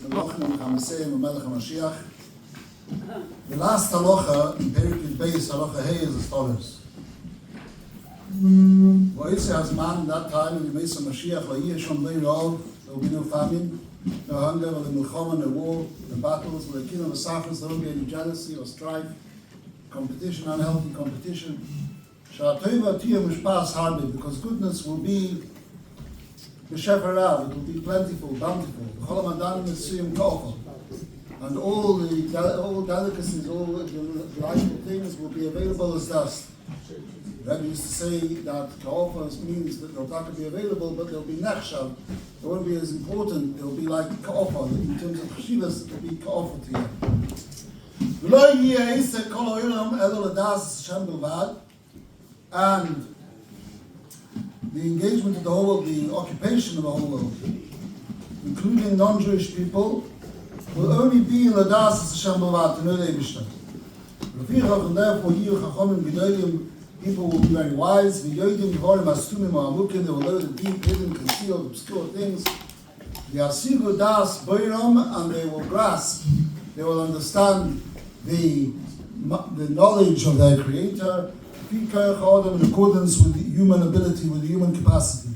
Menachem, Menachem, Menachem Mashiach. The last halacha in Perikid Beis, halacha Hey, is as follows. Voice has man in that time in the Beis of Mashiach, there will be no famine, no hunger, no milchama, no war, no battles, no kingdom of Safras, there won't be any jealousy or strife, competition, unhealthy competition. Because goodness will be b'shefarav, it will be plentiful, bountiful. Siyum, and all delicacies, all delightful things will be available as dust. Rabbi used to say that ka'ofa means that they'll not be available, but they'll be nechshav. They won't be as important. They'll be like ka'ofa. In terms of chshivas, it will be ka'ofa to you. And the engagement of the whole world, the occupation of the whole world, including non-Jewish people, will only be in Ladas Hashem Bavad, to know the Eibishter. And therefore, people will be very wise. They will know the deep, hidden, concealed, obscure things. And they will grasp, they will understand the knowledge of their Creator in accordance with the human ability, with the human capacity.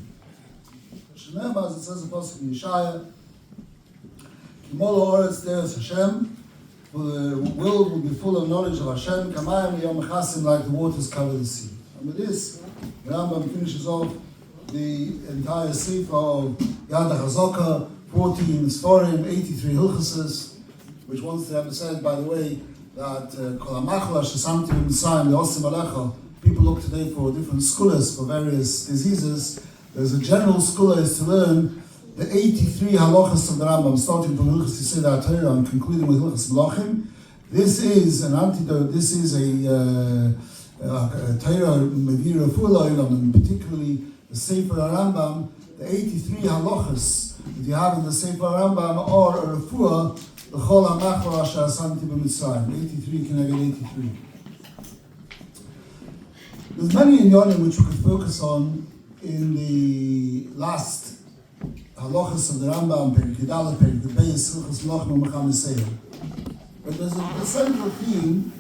As it says in Yeshaya, Hashem, for the world will be full of knowledge of Hashem, like the waters cover the sea. And with this, Horambam finishes off the entire sefer of Yad HaChazaka, 14 Sforim, 83 Hilchasas, which wants to emphasize, by the way, that people look today for different scholars for various diseases. There's a general scholar is to learn the 83 halachas of the Rambam, starting from Hilchas Yisei Torah and concluding with Hilchas Melachim. This is an antidote. This is a Torah Mevira Fula, and particularly the Sefer Rambam. The 83 halachas that you have in the Sefer Rambam are a refuah l'chol ha'machor asher asamti b'Mitzrayim. 83 Keneged 83. There's many inyanim which we could focus on in the last halachas of the Rambam, Perikid Aleph, Perikid Beis, Hilchos Melachim u'Mecham Yisrael. But there's a central theme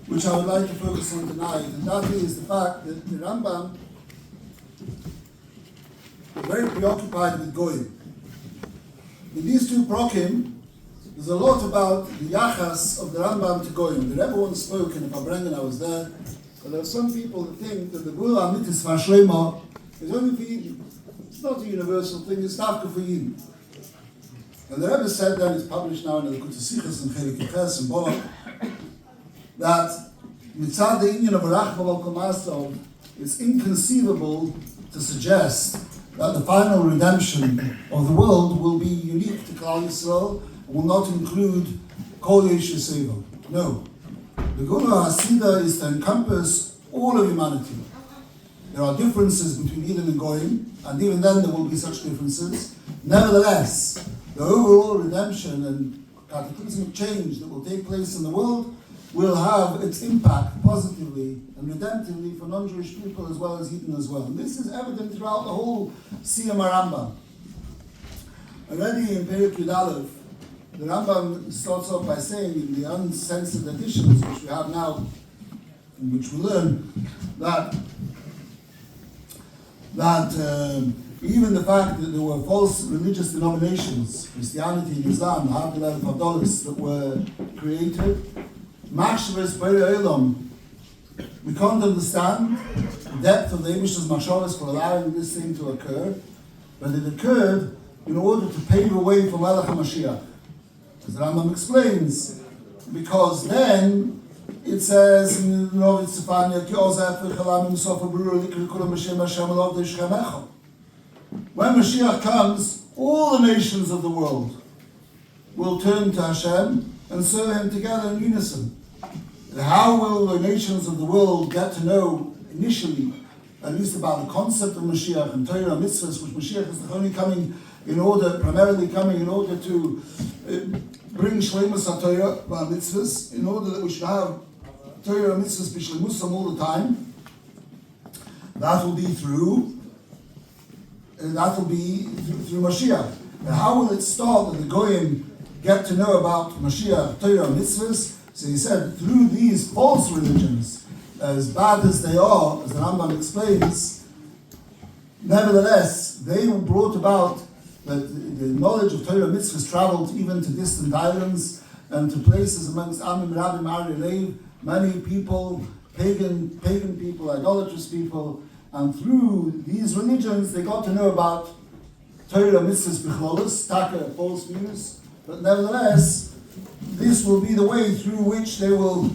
which I would like to focus on tonight, and that is the fact that the Rambam is very preoccupied with Goyim. In these two prokim, there's a lot about the yachas of the Rambam to Goyim. The Rebbe once spoke, and if I was there, but there are some people that think that the Gula Amitis Vashlema is only for Yidden. It's not a universal thing, it's dafka for Yidden. And the Rebbe said that, it's published now in the Kutasichas and Chelik Yches and Borak, that mitzad the Inyan of Rachma Valkomaso, it's inconceivable to suggest that the final redemption of the world will be unique to Klal Yisrael, will not include Kol Yesh Yisrael. No. The Gula Hasidah is to encompass all of humanity. There are differences between Yidden and Goyim, and even then there will be such differences. Nevertheless, the overall redemption and cataclysmic change that will take place in the world will have its impact positively and redemptively for non-Jewish people as well as Yidden as well. And this is evident throughout the whole Siyum Rambam. Already in Perikid Aleph, the Rambam starts off by saying in the uncensored editions which we have now, in which we learn that even the fact that there were false religious denominations, Christianity and Islam, that were created, we can't understand the depth of the Eibishter's machshavos for allowing this thing to occur, but it occurred in order to pave a way for Melech HaMashiach. As the Rambam explains, because then it says in Novit Sefania, when Mashiach comes, all the nations of the world will turn to Hashem and serve Him together in unison. And how will the nations of the world get to know initially, at least about the concept of Mashiach and Torah mitzvahs, which Mashiach is only primarily coming in order to bring Shleimus HaTorah mitzvahs, in order that we should have Torah mitzvahs b'shleimusam all the time. That will be through Mashiach. And how will it start that the Goyim get to know about Mashiach, Torah, mitzvahs? So he said, through these false religions, as bad as they are, as the Rambam explains, nevertheless, they brought about that the knowledge of Torah mitzvahs traveled even to distant islands and to places amongst Amim, Rabbi, Mari, many people, pagan people, idolatrous people, and through these religions they got to know about Torah mitzvahs b'chlolos, taka, false views, but nevertheless, this will be the way through which they will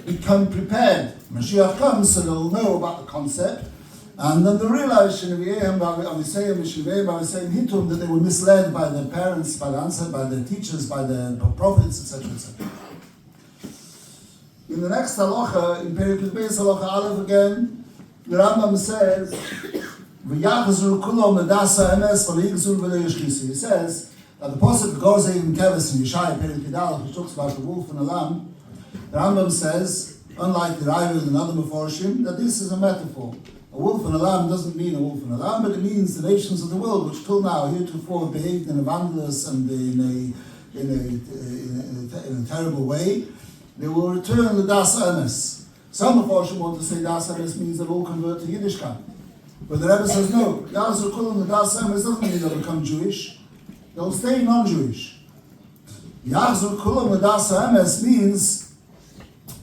become prepared. Mashiach comes, so they'll know about the concept, and then they realize that they were misled by their parents, by their teachers, by their prophets, etc., etc. In the next halacha, in Perikut Beis halacha Aleph again, the Rambam says, he says that the Pasuk goes in Keves in Yeshaya Perikut Aleph, which talks about the wolf and the lamb. The Rambam says, unlike the Raiva and other Meforshim, that this is a metaphor. A wolf and a lamb doesn't mean a wolf and a lamb, but it means the nations of the world, which till now heretofore have behaved in a vandalous and in a terrible way, they will return to Das Emes. Some Meforshim want to say Das Emes means they'll all convert to Yiddishkeit. But the Rebbe says no. Yahzur Kulam, the Das Emes doesn't mean they'll become Jewish. They'll stay non-Jewish. Yahzur Kulam, the Das Emes means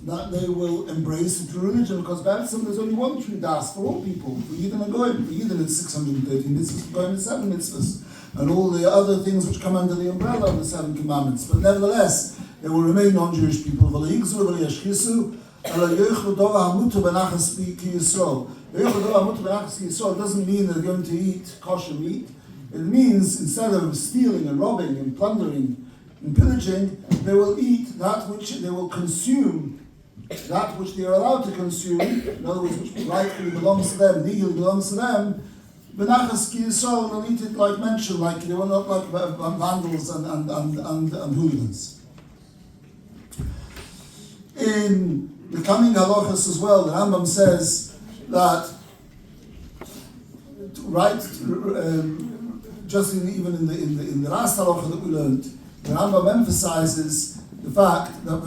that they will embrace the true religion, because there's only one true das for all people. For Yidden and Goyim. For Yidden it's 613 mitzvahs, for Goyim it's 7 mitzvahs, and all the other things which come under the umbrella of the 7 commandments. But nevertheless, they will remain non-Jewish people. Doesn't mean they're going to eat kosher meat. It means instead of stealing and robbing and plundering and pillaging, they will eat that which they will consume, that which they are allowed to consume, in other words, which rightfully belongs to them, legally belongs to them. Benachas ki Yisrael will eat it like mentioned, like they will not like vandals and hooligans. In the coming halachas as well, the Rambam says that even in the last halacha that we learned, the Rambam emphasizes the fact that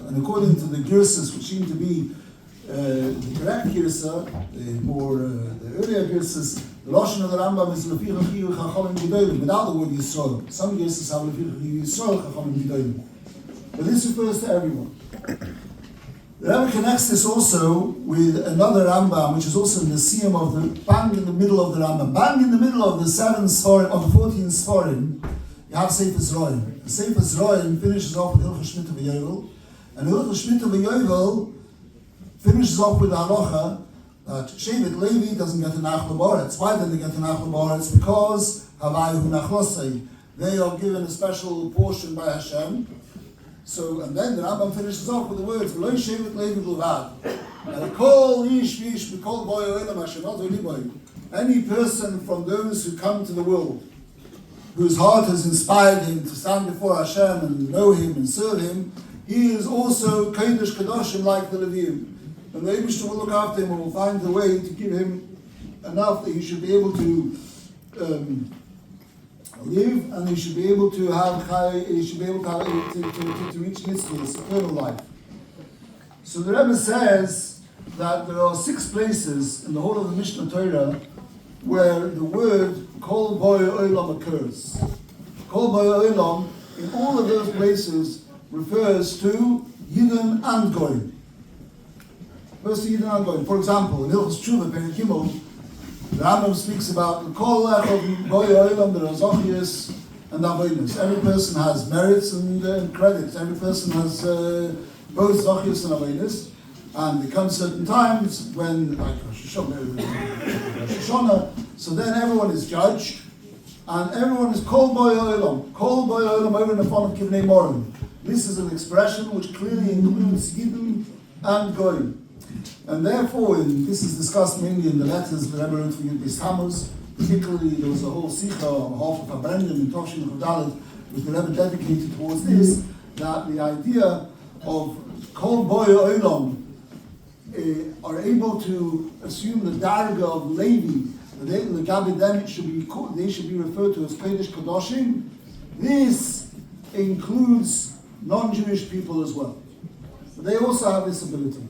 and according to the girsas, which seem to be the correct girsa, the earlier girsas, the Lashon of the Rambam is without the word Yisrael. Some girsas have Yisrael, but this refers to everyone. The Rebbe connects this also with another Rambam, which is also in the Siyum of the bang in the middle of the Rambam. Bang in the middle of the 7 Sforim, of the 14 Sforim, you have Sefer Zroim. The Sefer Zroim finishes off with Hilchos Shmita V'Yovel, and Hilchos Shmita V'Yovel finishes off with the halacha that Shevet Levi doesn't get a Nachla B'Oretz. Why don't they get a Nachla B'Oretz? Because Havayu Nachlosei, they are given a special portion by Hashem. So, and then the Rambam finishes off with the words, "V'lo yishevet levi b'levad." And kol ish v'ish b'kol boy olam Hashem, not only boy. Any person from those who come to the world, whose heart has inspired him to stand before Hashem and know Him and serve Him, he is also kodesh kadoshim like the Leviim. And the Eibishter will look after him and will find a way to give him enough that he should be able to live, and he should be able to have to reach mitzvahs, eternal life. So the Rebbe says that there are 6 places in the whole of the Mishnah Torah where the word Kol Boy Olam occurs. Kol Boy Olam in all of those places refers to Yidden and Goyim. Refers to Yidden and Goyim. For example, in Hilchos Tshuva, Perek Gimel, the Rambam speaks about the Kol Echad Boy Olam, the Zochias and Avonos. Every person has merits and credits. Every person has both Zochias and Avonos. And there come certain times when, like Rosh Hashanah, so then everyone is judged, and everyone is Kol Boy Olam. Kol Boy Olam over in the form of Kivnei Morim. This is an expression which clearly includes Yidden and Goyim. And therefore, this is discussed mainly in the letters the Rebbe wrote for Yud Beis Tammuz. Particularly, there was a whole sikha on behalf of Abraham in Toshin Chodalet, which the Rebbe dedicated towards this, that the idea of Kol Boy Olam are able to assume the darga of Levi They should be referred to as Kodesh Kadoshim. This includes non-Jewish people as well. But they also have this ability.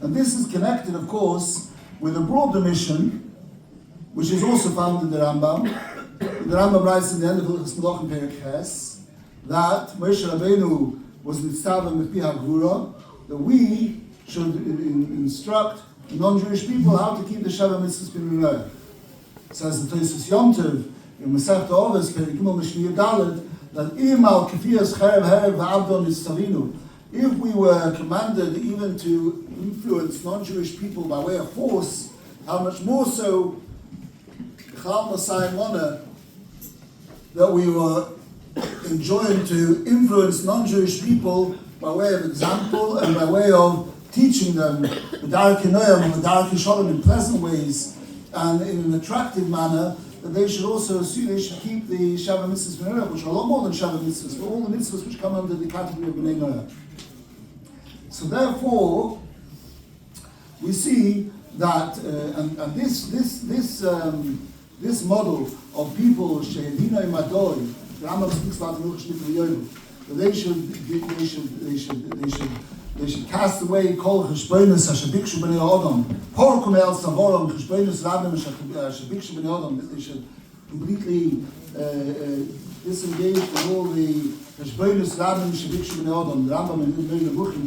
And this is connected, of course, with a broader mission, which is also found in the Rambam. The Rambam writes in the end of Hilchos Menachem Perek Ches that Moshe Rabbeinu was mitzvah mepi hagvura, that we should instruct non-Jewish people how to keep the Sheva Mitzvahs b'Minayah. It says in Tosfos Yom Tov in Masechta Avos Perek Gimel Mishmir Daled that im al kafiyas cherev herev va'avdon nitzavinu. If we were commanded even to influence non-Jewish people by way of force, how much more so Chal Masai Mona that we were enjoined to influence non-Jewish people by way of example and by way of teaching them the Darkei Noam and the Darkei Shalom in pleasant ways and in an attractive manner, that they should also assume they should keep the Sheva Mitzvahs B'nei Noach, which are a lot more than Sheva Mitzvahs, but all the mitzvahs which come under the category of B'nei Noach. So therefore, we see that, and this model of people Shehedina Imadoi, the Rambam speaks about the Hilchos Shmita V'Yovel, they should cast away kol cheshbonos asher bikshu b'nei Adam. Por kumei al savoram cheshbonos rabim asher bikshu b'nei Adam. They should completely disengage from all the cheshbonos rabim asher bikshu b'nei Adam. The Rambam in the book in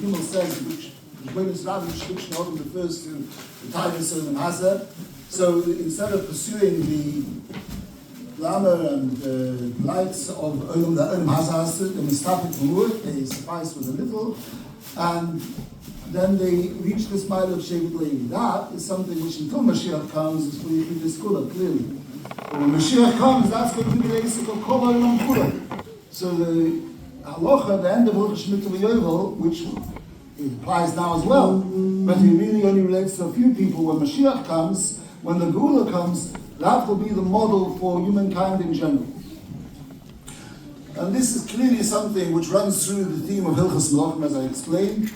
Kimmel says cheshbonos rabim asher bikshu b'nei Adam refers to the Titus and Hazar. So instead of pursuing the glamour and lights of Olam that Olam has the Mistapik Murut, they suffice with a little, and then they reach this mile of Shevet Levi. That is something which until Mashiach comes is for Yechidus Kula, clearly. But when Mashiach comes, that's going to be the basic of Kol Olam Kula. So the halacha, the end of Hilchos Shmita V'Yovel, which it applies now as well, but it really only relates to a few people. When Mashiach comes, when the Geula comes, that will be the model for humankind in general. And this is clearly something which runs through the theme of Hilchos Menachem, as I explained,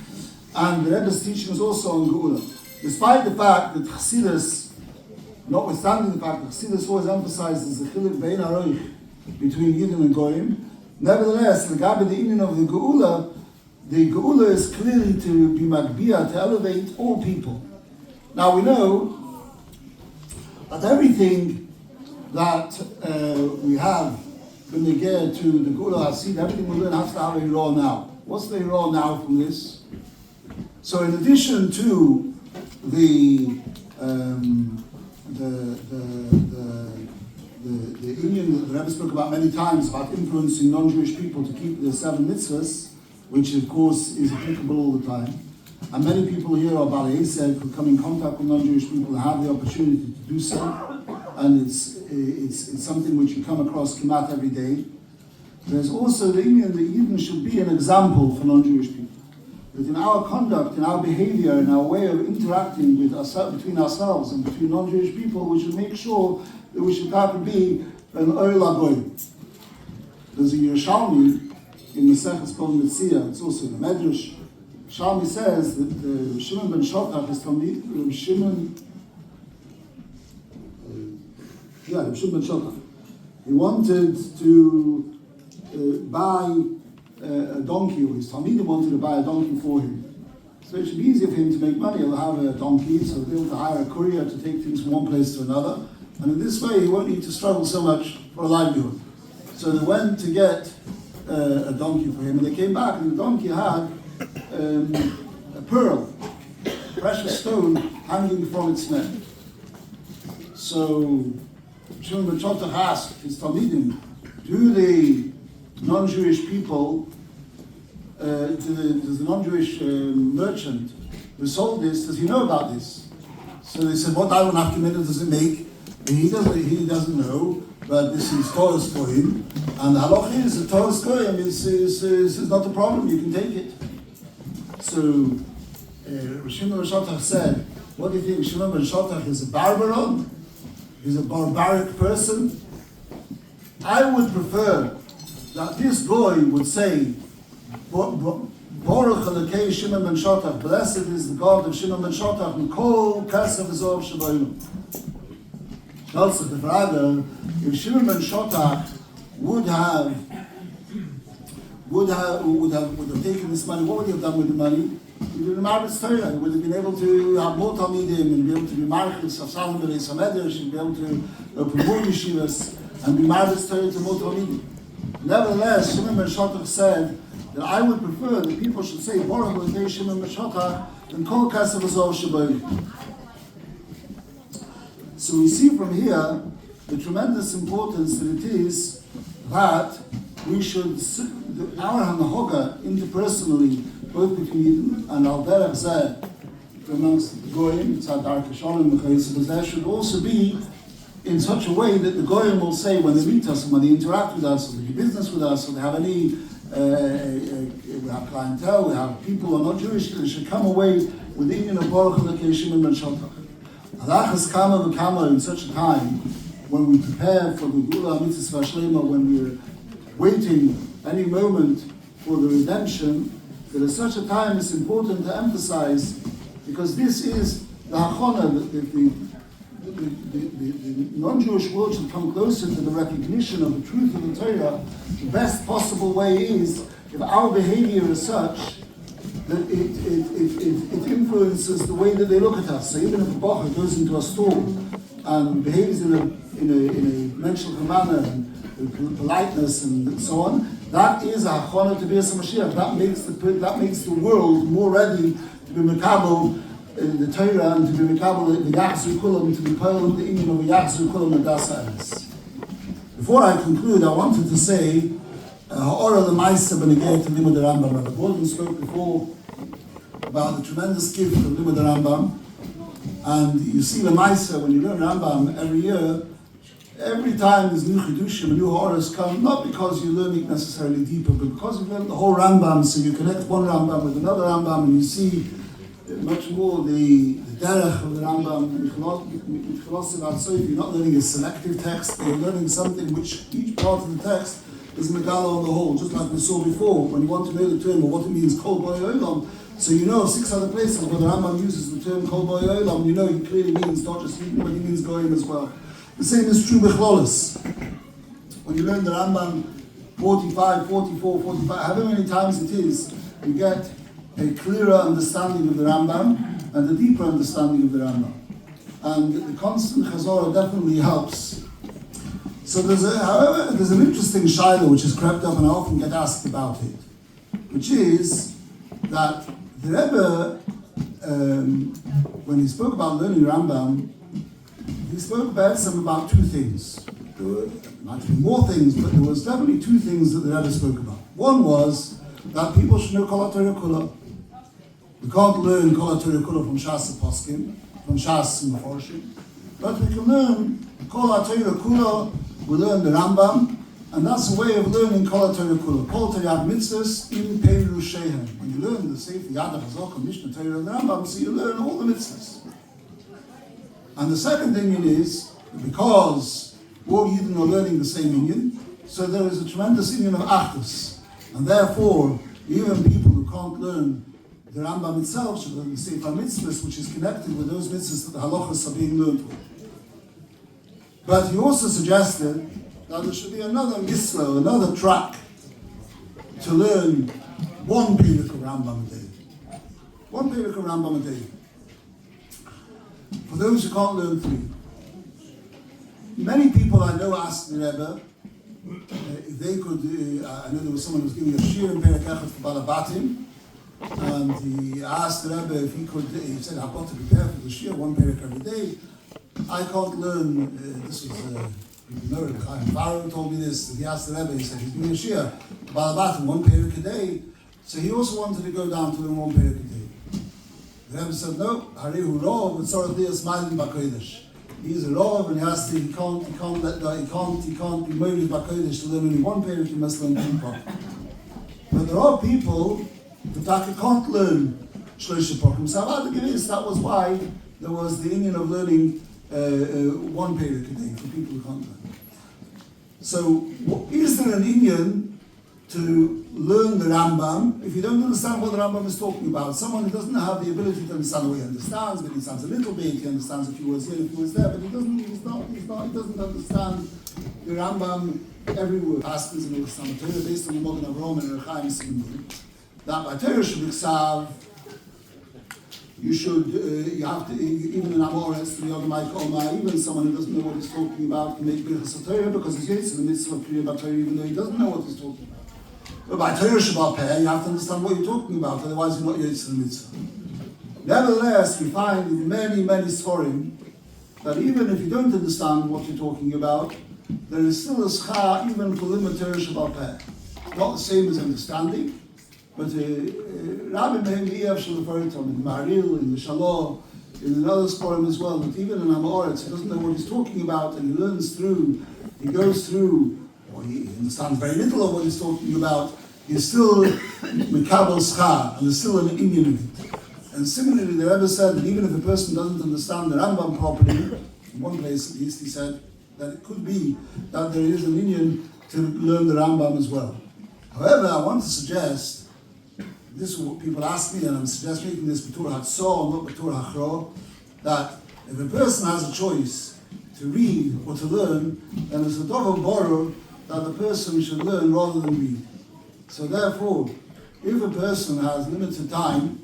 and the Rebbe's teaching is also on Geula. Despite the fact that Chassidus, notwithstanding the fact that Chassidus always emphasizes the chiluk bein haroich between Yidden and Goyim, nevertheless, the inyan of the Geula is clearly to be magbiyah, to elevate all people. Now we know that everything that we have when we get to the Geula Hasid, everything we learn has to have a hira now. What's the hira now from this? So in addition to the union that the Rebbe spoke about many times about influencing non-Jewish people to keep the 7 mitzvahs, which of course is applicable all the time. And many people here are Balei said who come in contact with non-Jewish people and have the opportunity to do so. And it's something which you come across Kemat every day. There's also the Indian that Yidden should be an example for non-Jewish people. That in our conduct, in our behavior, in our way of interacting with between ourselves and between non-Jewish people, we should make sure that we should have to be an Oil HaGoy. There's a Yerushalmi in Maseches Kol Metzia, it's also in the Medrash. Shalmi says that Shimon ben Shotach is Talmid, Shimon ben Shotach. He wanted to buy a donkey, or his Talmidim wanted to buy a donkey for him. So it should be easy for him to make money. He'll have a donkey, so he'll be able to hire a courier to take things from one place to another. And in this way, he won't need to struggle so much for a livelihood. So they went to get a donkey for him, and they came back, and the donkey had a pearl, a precious stone, hanging from its neck. So Shimon ben Shotach asked his Talmidim, do the non-Jewish people, does the non-Jewish merchant who sold this, does he know about this? So they said, what Darwin Afterminute does it make? He doesn't know, but this is Torah's for him. And the halach is, the Torah's for him is not a problem, you can take it. So Shimon ben Shotach said, what do you think, Shimon ben Shotach is a barbaron? He's a barbaric person? I would prefer that this boy would say, Baruch Elokei Shimon ben Shotach, blessed is the God of Shimon ben Shotach, and Kol Kesef Zov Shabayim. Also, the Frage, if Shimon ben Shotach would have taken this money, what would he have done with the money? He would have been Marbetz Torah. He would have been able to have more Talmidim and be able to be Marchis of Salom Bereis HaMedrash and be able to open more yeshivas and be Marbetz Torah to more Talmidim. Nevertheless, Shimon ben Shotach said that I would prefer that people should say Baruch Elokei Shimon ben Shotach than Kol Kesef Zov Shabayim. So we see from here the tremendous importance that it is that we should, our hanahoga interpersonally, both between Eden and al derech zeh, amongst the goyim, tzad darkei shalom, because there should also be in such a way that the goyim will say when they meet us, when they interact with us, or they do business with us, or they have any, we have clientele, we have people who are not Jewish, they should come away with the union of Baruch Elokei Shimon ben Shotach. Alachas kama v'kama in such a time when we prepare for the Gula Mitzvah Shlema, when we're waiting any moment for the redemption, that at such a time it's important to emphasize, because this is the hachana, that the non-Jewish world should come closer to the recognition of the truth of the Torah. The best possible way is if our behavior is such that it influences the way that they look at us. So even if a bocher goes into a store and behaves in a menschliche manner and with politeness and so on, that is a hachana to be a Mashiach. That makes the world more ready to be mekabel the Torah and to be mekabel the Yachzu Kulam, to be pearl the union of Yachzu Kulam and Das Emes. Before I conclude, I wanted to say ha'ora l'maisa b'negei to Limud Rambam. Rabbi Gordon spoke before about the tremendous gift of Limud Rambam, and you see l'maisa when you learn Rambam every year. Every time there's new chidushim, new ha'oras come, not because you're learning necessarily deeper, but because you've learned the whole Rambam, so you connect one Rambam with another Rambam, and you see much more the derech of the Rambam. You're not learning a selective text, you're learning something which each part of the text is megala on the whole, just like we saw before, when you want to know the term or what it means, kol boy olam. So you know of 6 other places where the Rambam uses the term kol boy olam, you know he clearly means not just Eden, but he means goyim as well. The same is true b'chlolis. When you learn the Rambam 45, 44, 45, however many times it is, you get a clearer understanding of the Rambam and a deeper understanding of the Rambam. And the constant chazorah definitely helps. So there's an interesting shaila which has crept up, and I often get asked about it, which is that the Rebbe, when he spoke about learning Rambam, he spoke about 2 things. There might be more things, but there was definitely 2 things that the Rebbe spoke about. One was that people should know Kol HaTorah Kula. We can't learn Kol HaTorah Kula from Shas Poskim, from Shas Meforshim, but we can learn Kol HaTorah Kula. We learn the Rambam, and that's a way of learning Kol HaTorah Kula. Kol Torah Mitzvahs in Peiru Shehem. When you learn the Sefer Yad HaChazok, Mishnah Torah, and the Rambam, so you learn all the mitzvahs. And the second thing it is, because all Yidden are learning the same Inyan, so there is a tremendous Inyan of Achdus. And therefore, even people who can't learn the Rambam itself should learn the Sefer Mitzvahs, which is connected with those mitzvahs that the halachas are being learned with. But he also suggested that there should be another mitzvah, another track, to learn 1 perek of Rambam a day. 1 perek of Rambam a day. For those who can't learn 3. Many people I know asked the Rebbe if they could, I know there was someone who was giving a shir in Perek Echad for Balabatim, and he asked the Rebbe if he could, he said, I've got to prepare for the shir, 1 perek every day. I can't learn, this was, you know, Chaim told me this, he asked the Rebbe, he said, he's giving a shir, Balabatim, 1 perek a day. So he also wanted to go down to learn 1 perek a day. The Rebbe said, no, Harihu Rov, with Sorah Dias Mailim Bakodesh. He's a Rov, and he can't be Mailim Bakodesh to learn only 1 perek, he must learn 2 parts. But there are people that can't learn Shloisha Pokim. So that was why there was the Inyan of learning 1 perek a day for people who can't learn. So is there an Inyan to learn the Rambam if you don't understand what the Rambam is talking about. Someone who doesn't have the ability to understand the way he understands, but he understands a little bit, he understands a few words here, a few words there, but he doesn't understand the Rambam every word. Pastors and understand the Torah based on the Magen Avraham and Chaim Siyum. That by Torah should be Ksav, you have to, even in Amoretz, to the Yogamai Koma, even someone who doesn't know what he's talking about can make Birchas HaTorah because he's yet in the midst of Kriya Torah, even though he doesn't know what he's talking about. But by Torah Shabbat Peh, you have to understand what you're talking about, otherwise you're not yet in the mitzvah. Nevertheless, we find in many, many Sforim that even if you don't understand what you're talking about, there is still a schar even for limit Torah Shabbat Peh. Not the same as understanding, but Rabbi Mehem Eev Shel Faritom, in Maril, in the Shalom, in another Sforim as well, that even in Amoretz, he doesn't know what he's talking about, and he learns through, he goes through, or he understands very little of what he's talking about, he's still Mikabel Schar, and there's still an Indian in it. And similarly, the Rebbe said that even if a person doesn't understand the Rambam properly, in one place at least, he said that it could be that there is an Indian to learn the Rambam as well. However, I want to suggest, this is what people ask me, and I'm suggesting making this B'tur HaTzor, not B'tur HaChro, that if a person has a choice to read or to learn, then it's a Dover Borrow that the person should learn rather than read. So therefore, if a person has limited time,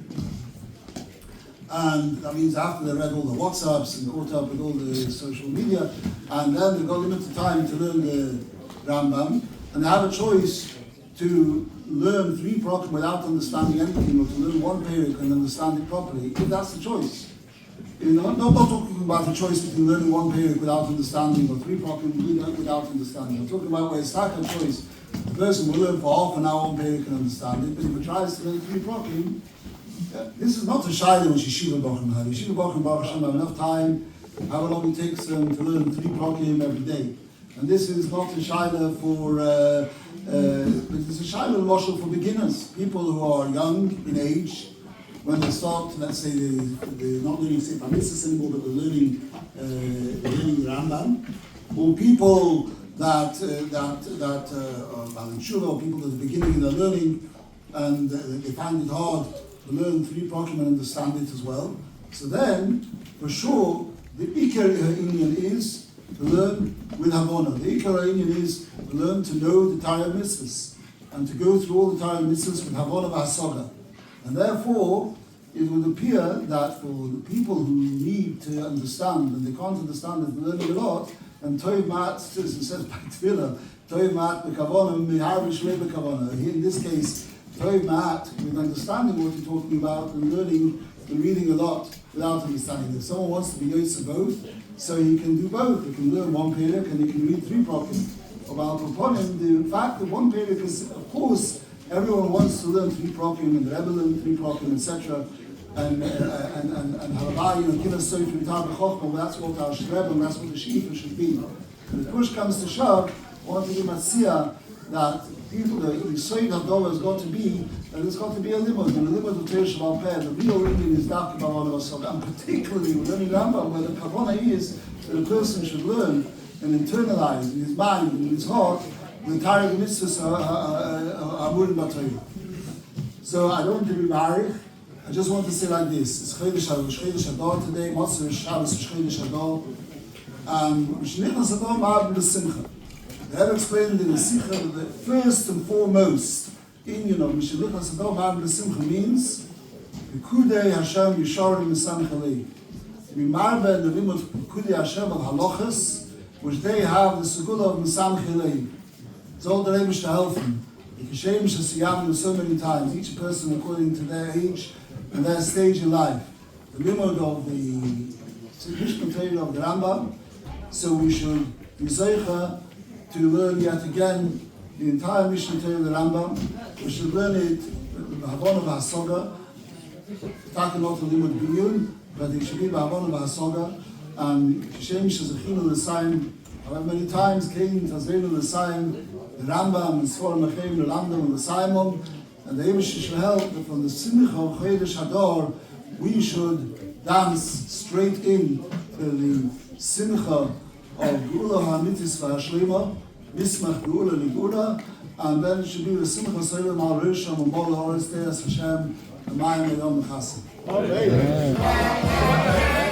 and that means after they read all the WhatsApps and caught up with all the social media, and then they've got limited time to learn the Rambam, and they have a choice to learn 3 prokim without understanding anything, or to learn 1 period and understand it properly, if that's the choice. Not talking about the choice between learning 1 period without understanding, or 3 prokim without understanding. I'm talking about where it's like a choice. The person will learn for half an hour 1 period and understand it, but if he tries to learn 3 prokim, this is not a shayla which Yeshiva Bochum have. Yeshiva Bochum Baruch Hashem have enough time, how long it takes them to learn 3 prokim every day. And this is not a shayla for, it's a shayla mashal for beginners, people who are young in age, when they start, let's say, they're not learning Sefer Mitzvahs anymore, but they're learning the Rambam, or people that are in Shuvah, or people that are beginning in their learning, and they find it hard to learn 3 prokim and understand it as well. So then, for sure, the Ikar Inyan is to learn with Havana. The Ikar Inyan is to learn to know the Torah Mitzvahs, and to go through all the Torah Mitzvahs with Havana V'Hasaga. And therefore, it would appear that for the people who need to understand, and they can't understand it, they're learning a lot, and Toiv Mat, as it says by Tefillah, Toiv Mat B'Kavana, Miharvish B'Kavana. In this case, Toiv Mat, with understanding what you're talking about, and learning and reading a lot without understanding. If someone wants to be Yotze both, so he can do both. He can learn 1 period, and he can read 3 prokim. About Proponim, the fact that 1 period is, of course, everyone wants to learn 3 prokim, and the Rebbe learned 3 prokim, etc. And Rabbi, give us so to retire the Chochmah, that's what our Shrebim, that's what the She'ifa should be. When the push comes to shove, I want to give Matzia that people, the Yisoid HaDorah has got to be, that it's got to be a limud, and a limud of Torah Shabbat Peh. The real reading is Dafka B'Avon V'Hasaga, and particularly with learning Rambam, where the Kavanah is that a person should learn and internalize in his mind and in his heart the entire mitzvahs are Amurim B'Torah. So I don't want to be married. I just want to say like this: it's Chodesh Adar today. Motzei Shabbos is Chodesh Adar, and Mishnichnas Adar Ma'av L'Simcha. They have explained in the Sikha that the first and foremost inyan of Mishnichnas Adar Ma'av L'Simcha means Pekudei Hashem Yisharim Misamich Alei. Mimarbe and the limud Pekudei Hashem of Halachas, which they have the Segula of Misamich Alei. It's all the Rebbe to help them. The Kishem Shasiyam so many times, each person according to their age and their stage in life. The limud of the Mishnah Torah of the Rambam, so we should be zeicha to learn yet again the entire Mishnah Torah of the Rambam. We should learn it with the Havana V'Hasaga, talking about the limud biyun, but it should be Havana V'Hasaga, and Kishem Shazachinu L'Sayim, however many times came Tazreinu L'Sayim, the Rambam and Sforim Achim, the Lamdam and the Simon, and the Emesh should help that from the Simcha of Chodesh Adar, we should dance straight in to the Simcha of Geula HaMitis VaHashlema, Mismach Geula Ligula, and then it should be the Simcha Soilim Al Rishon and Bol Ha'oretz Te'es Hashem and Mayim Yom Chassid. Amen.